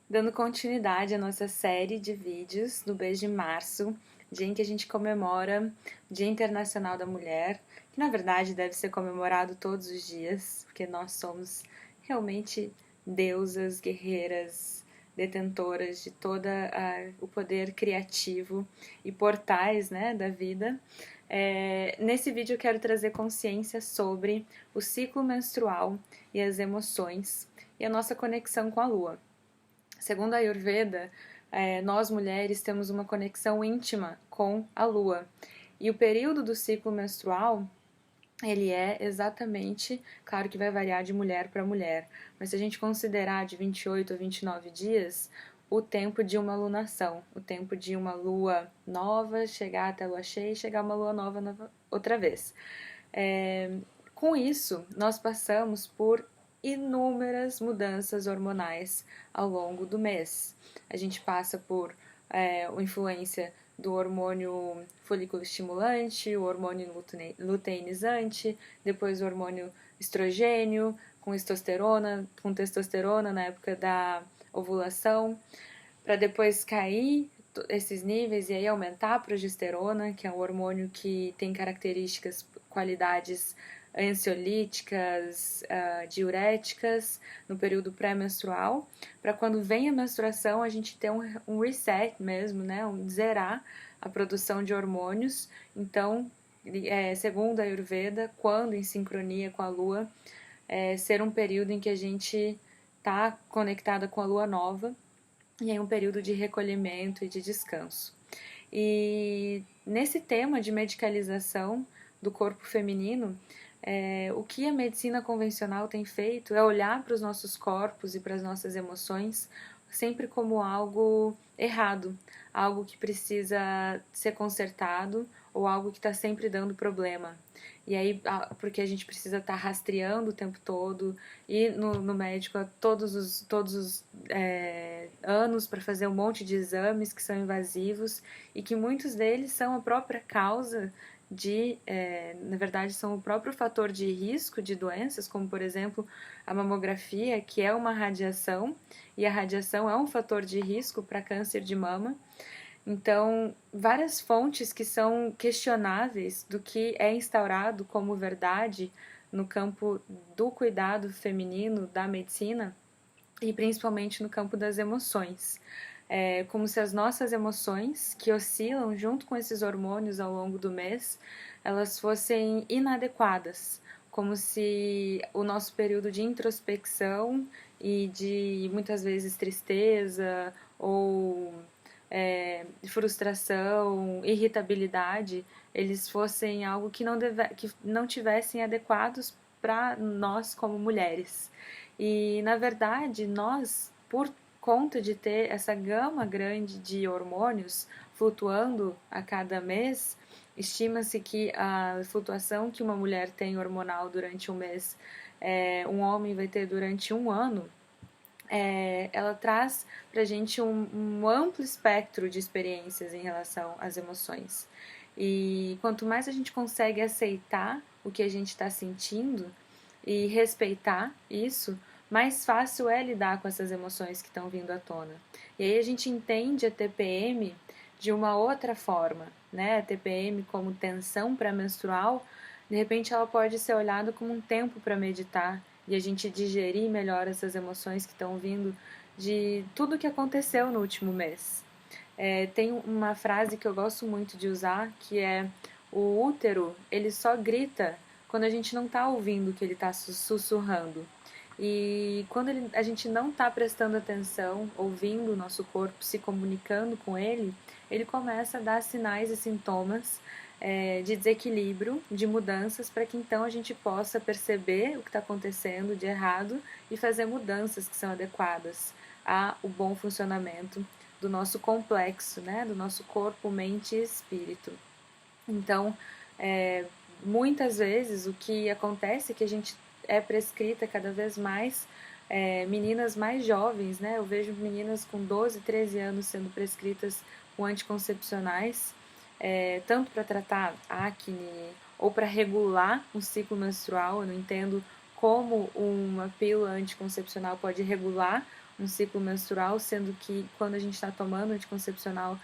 Dando continuidade à nossa série de vídeos no mês de março, dia em que a gente comemora o Dia Internacional da Mulher, que na verdade deve ser comemorado todos os dias, porque nós somos realmente deusas, guerreiras, detentoras de todo o poder criativo e portais, né, da vida. Nesse vídeo eu quero trazer consciência sobre o ciclo menstrual e as emoções e a nossa conexão com a Lua. Segundo a Ayurveda, nós mulheres temos uma conexão íntima com a Lua. E o período do ciclo menstrual, ele é exatamente, claro que vai variar de mulher para mulher, mas se a gente considerar de 28 a 29 dias, o tempo de uma lunação, o tempo de uma lua nova chegar até a lua cheia e chegar uma lua nova outra vez. Com isso, nós passamos por inúmeras mudanças hormonais ao longo do mês. A gente passa por a influência do hormônio folículo estimulante, o hormônio luteinizante, depois o hormônio estrogênio, com testosterona na época da ovulação, para depois cair esses níveis e aí aumentar a progesterona, que é um hormônio que tem características, qualidades ansiolíticas, diuréticas no período pré-menstrual, para quando vem a menstruação a gente ter um reset mesmo, né, zerar a produção de hormônios. Então, segundo a Ayurveda, quando em sincronia com a Lua, ser um período em que a gente está conectada com a Lua nova e em um período de recolhimento e de descanso. E nesse tema de medicalização do corpo feminino, o que a medicina convencional tem feito é olhar para os nossos corpos e para as nossas emoções sempre como algo errado, algo que precisa ser consertado ou algo que está sempre dando problema. E aí, porque a gente precisa estar rastreando o tempo todo, ir no médico todos os anos para fazer um monte de exames que são invasivos e que muitos deles são a própria causa na verdade, são o próprio fator de risco de doenças, como por exemplo a mamografia, que é uma radiação, e a radiação é um fator de risco para câncer de mama. Então, várias fontes que são questionáveis do que é instaurado como verdade no campo do cuidado feminino, da medicina, e principalmente no campo das emoções. É como se as nossas emoções, que oscilam junto com esses hormônios ao longo do mês, elas fossem inadequadas, como se o nosso período de introspecção e de muitas vezes tristeza ou frustração, irritabilidade, eles fossem algo que que não tivessem adequados para nós como mulheres. E, na verdade, nós, por conta de ter essa gama grande de hormônios flutuando a cada mês, estima-se que a flutuação que uma mulher tem hormonal durante um mês, um homem vai ter durante um ano. Ela traz pra gente um amplo espectro de experiências em relação às emoções. E quanto mais a gente consegue aceitar o que a gente está sentindo e respeitar isso, mais fácil é lidar com essas emoções que estão vindo à tona. E aí a gente entende a TPM de uma outra forma, né? A TPM como tensão pré-menstrual, de repente ela pode ser olhada como um tempo para meditar e a gente digerir melhor essas emoções que estão vindo de tudo que aconteceu no último mês. Tem uma frase que eu gosto muito de usar, que é: o útero, ele só grita quando a gente não está ouvindo o que ele está sussurrando. E quando a gente não está prestando atenção, ouvindo o nosso corpo, se comunicando com ele começa a dar sinais e sintomas de desequilíbrio, de mudanças, para que então a gente possa perceber o que está acontecendo de errado e fazer mudanças que são adequadas ao bom funcionamento do nosso complexo, né, do nosso corpo, mente e espírito. Então, muitas vezes o que acontece é que a gente é prescrita cada vez mais meninas mais jovens, né? Eu vejo meninas com 12, 13 anos sendo prescritas com anticoncepcionais, tanto para tratar acne ou para regular o ciclo menstrual. Eu não entendo como uma pílula anticoncepcional pode regular um ciclo menstrual, sendo que quando a gente está tomando anticoncepcional,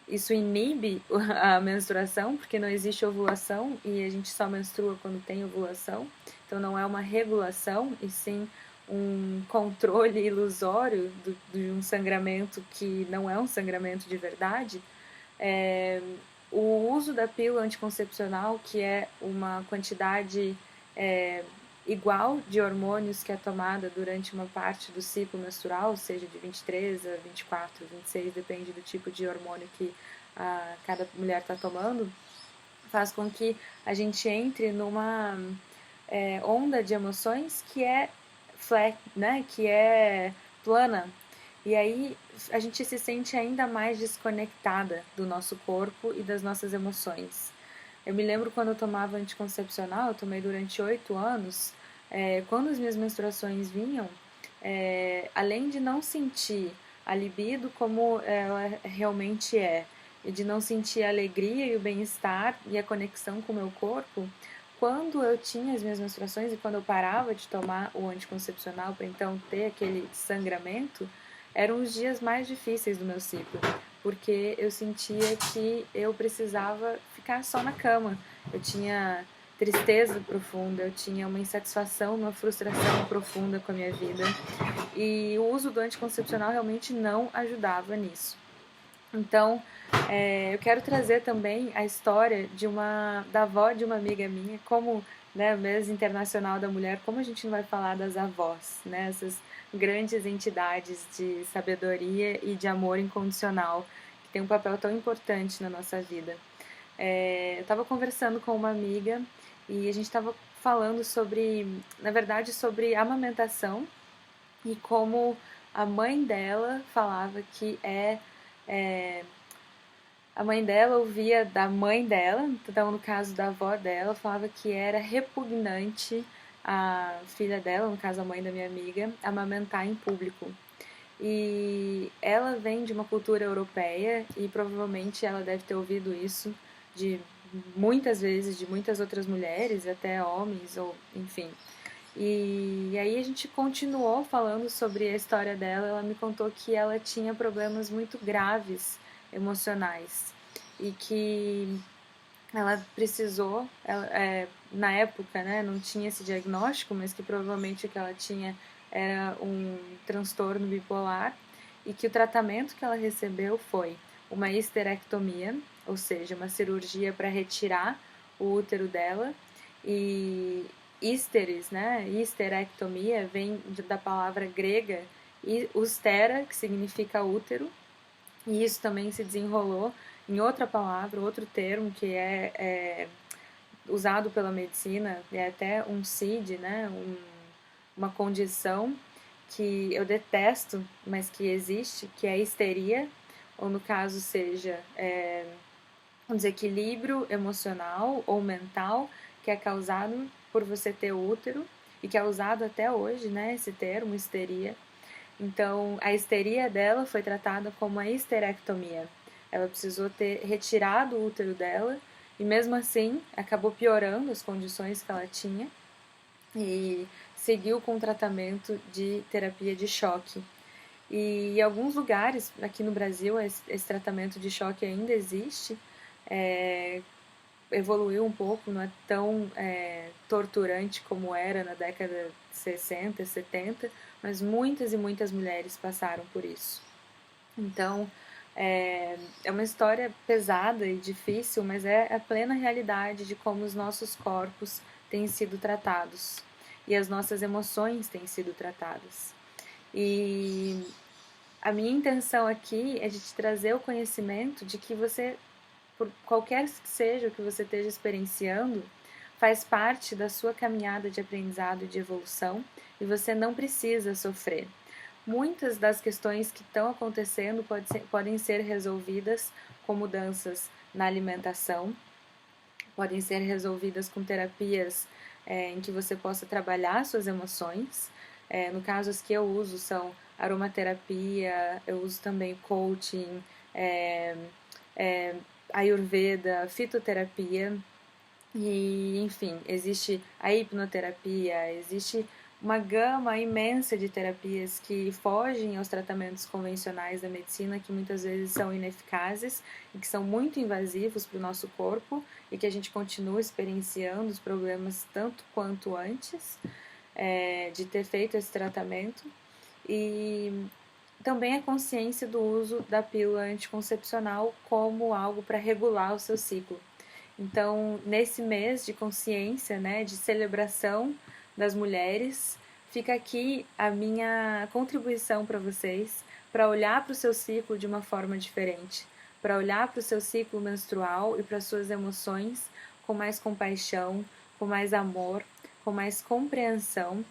isso inibe a menstruação, porque não existe ovulação e a gente só menstrua quando tem ovulação. Então não é uma regulação, e sim um controle ilusório de um sangramento que não é um sangramento de verdade. O uso da pílula anticoncepcional, que é uma quantidade igual de hormônios que é tomada durante uma parte do ciclo menstrual, seja de 23 a 24, 26, depende do tipo de hormônio que cada mulher está tomando, faz com que a gente entre numa onda de emoções que é flat, né, que é plana. E aí a gente se sente ainda mais desconectada do nosso corpo e das nossas emoções. Eu me lembro quando eu tomava anticoncepcional, eu tomei durante 8 anos, quando as minhas menstruações vinham, além de não sentir a libido como ela realmente é, e de não sentir a alegria e o bem-estar e a conexão com o meu corpo, quando eu tinha as minhas menstruações e quando eu parava de tomar o anticoncepcional para então ter aquele sangramento, eram os dias mais difíceis do meu ciclo, porque eu sentia que eu precisava ficar só na cama. Eu tinha tristeza profunda, eu tinha uma insatisfação, uma frustração profunda com a minha vida. E o uso do anticoncepcional realmente não ajudava nisso. Então, eu quero trazer também a história da avó de uma amiga minha, como, né, mês internacional da mulher, como a gente não vai falar das avós, né, essas grandes entidades de sabedoria e de amor incondicional, que tem um papel tão importante na nossa vida. Eu estava conversando com uma amiga e a gente estava falando sobre, na verdade, sobre amamentação e como a mãe dela falava que a mãe dela ouvia da mãe dela, então no caso da avó dela, falava que era repugnante a filha dela, no caso a mãe da minha amiga, amamentar em público. E ela vem de uma cultura europeia e provavelmente ela deve ter ouvido isso de muitas vezes, de muitas outras mulheres, até homens, ou enfim. E aí a gente continuou falando sobre a história dela. Ela me contou que ela tinha problemas muito graves emocionais e que ela precisou, na época, né, não tinha esse diagnóstico, mas que provavelmente o que ela tinha era um transtorno bipolar e que o tratamento que ela recebeu foi uma histerectomia, ou seja, uma cirurgia para retirar o útero dela. E histeris, né, histerectomia vem da palavra grega ustera, que significa útero, e isso também se desenrolou em outra palavra, outro termo que é usado pela medicina, é até um CID, né? Uma condição que eu detesto, mas que existe, que é a histeria, ou no caso seja um desequilíbrio emocional ou mental que é causado por você ter útero e que é usado até hoje, né? Esse termo, histeria. Então, a histeria dela foi tratada como a histerectomia. Ela precisou ter retirado o útero dela e, mesmo assim, acabou piorando as condições que ela tinha e seguiu com o tratamento de terapia de choque. E em alguns lugares, aqui no Brasil, esse tratamento de choque ainda existe, evoluiu um pouco, não é tão torturante como era na década de 60, 70, mas muitas e muitas mulheres passaram por isso. Então, é uma história pesada e difícil, mas é a plena realidade de como os nossos corpos têm sido tratados e as nossas emoções têm sido tratadas. E a minha intenção aqui é de te trazer o conhecimento de que você, por qualquer que seja o que você esteja experienciando, faz parte da sua caminhada de aprendizado e de evolução e você não precisa sofrer. Muitas das questões que estão acontecendo podem ser resolvidas com mudanças na alimentação, podem ser resolvidas com terapias em que você possa trabalhar suas emoções. No caso, as que eu uso são aromaterapia, eu uso também coaching, ayurveda, fitoterapia e, enfim, existe a hipnoterapia, existe uma gama imensa de terapias que fogem aos tratamentos convencionais da medicina, que muitas vezes são ineficazes e que são muito invasivos para o nosso corpo e que a gente continua experienciando os problemas tanto quanto antes de ter feito esse tratamento. E também a consciência do uso da pílula anticoncepcional como algo para regular o seu ciclo. Então, nesse mês de consciência, né, de celebração das mulheres, fica aqui a minha contribuição para vocês, para olhar para o seu ciclo de uma forma diferente, para olhar para o seu ciclo menstrual e para as suas emoções com mais compaixão, com mais amor, com mais compreensão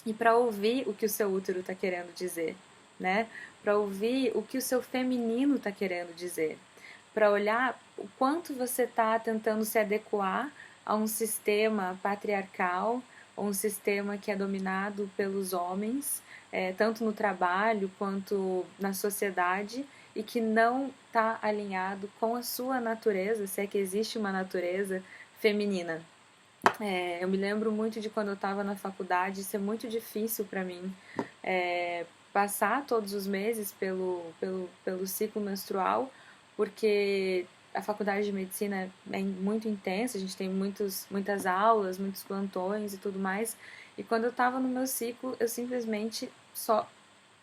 e para ouvir o que o seu útero está querendo dizer, né? Para ouvir o que o seu feminino está querendo dizer, para olhar o quanto você está tentando se adequar a um sistema patriarcal, ou um sistema que é dominado pelos homens, tanto no trabalho quanto na sociedade, e que não está alinhado com a sua natureza, se é que existe uma natureza feminina. Eu me lembro muito de quando eu estava na faculdade, ser muito difícil para mim passar todos os meses pelo ciclo menstrual, porque a faculdade de medicina é muito intensa, a gente tem muitas aulas, muitos plantões e tudo mais, e quando eu estava no meu ciclo, eu simplesmente só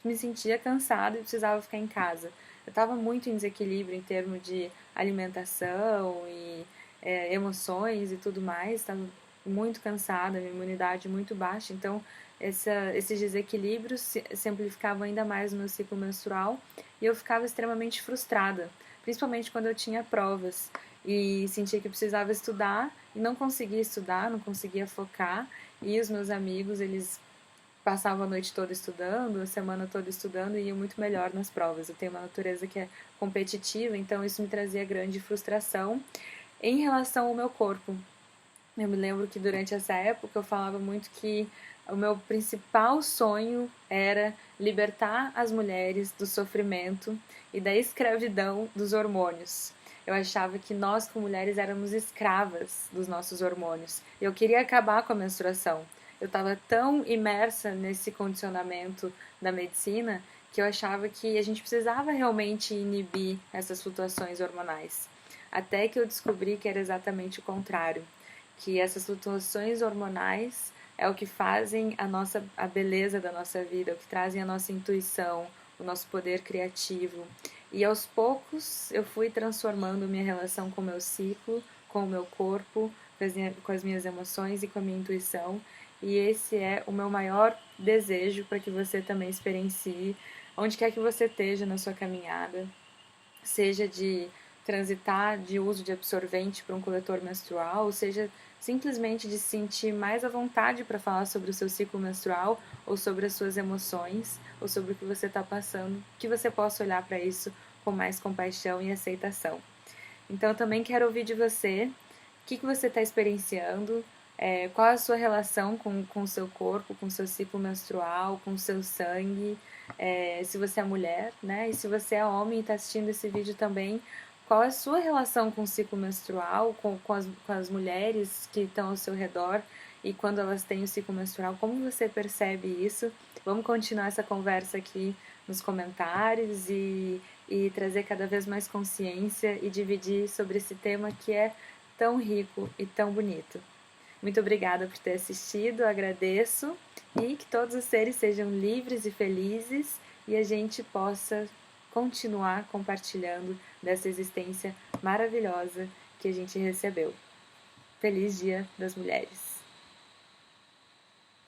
me sentia cansada e precisava ficar em casa. Eu estava muito em desequilíbrio em termos de alimentação e emoções e tudo mais, estava muito cansada, minha imunidade muito baixa, então esses desequilíbrios se amplificavam ainda mais no meu ciclo menstrual e eu ficava extremamente frustrada, principalmente quando eu tinha provas e sentia que precisava estudar e não conseguia estudar, não conseguia focar, e os meus amigos, eles passavam a noite toda estudando, a semana toda estudando e iam muito melhor nas provas. Eu tenho uma natureza que é competitiva, então isso me trazia grande frustração em relação ao meu corpo. Eu me lembro que durante essa época eu falava muito que o meu principal sonho era libertar as mulheres do sofrimento e da escravidão dos hormônios. Eu achava que nós, como mulheres, éramos escravas dos nossos hormônios. Eu queria acabar com a menstruação. Eu estava tão imersa nesse condicionamento da medicina que eu achava que a gente precisava realmente inibir essas flutuações hormonais. Até que eu descobri que era exatamente o contrário, que essas flutuações hormonais é o que fazem a beleza da nossa vida, é o que trazem a nossa intuição, o nosso poder criativo. E aos poucos eu fui transformando minha relação com o meu ciclo, com o meu corpo, com as minhas emoções e com a minha intuição. E esse é o meu maior desejo para que você também experiencie, onde quer que você esteja na sua caminhada, seja de transitar de uso de absorvente para um coletor menstrual, ou seja, simplesmente de se sentir mais à vontade para falar sobre o seu ciclo menstrual, ou sobre as suas emoções, ou sobre o que você está passando, que você possa olhar para isso com mais compaixão e aceitação. Então, eu também quero ouvir de você o que você está experienciando, qual a sua relação com o seu corpo, com o seu ciclo menstrual, com o seu sangue, se você é mulher, né? E se você é homem e está assistindo esse vídeo também, qual é a sua relação com o ciclo menstrual, com as mulheres que estão ao seu redor e quando elas têm o ciclo menstrual, como você percebe isso? Vamos continuar essa conversa aqui nos comentários e trazer cada vez mais consciência e dividir sobre esse tema que é tão rico e tão bonito. Muito obrigada por ter assistido, agradeço, e que todos os seres sejam livres e felizes e a gente possa continuar compartilhando dessa existência maravilhosa que a gente recebeu. Feliz Dia das Mulheres!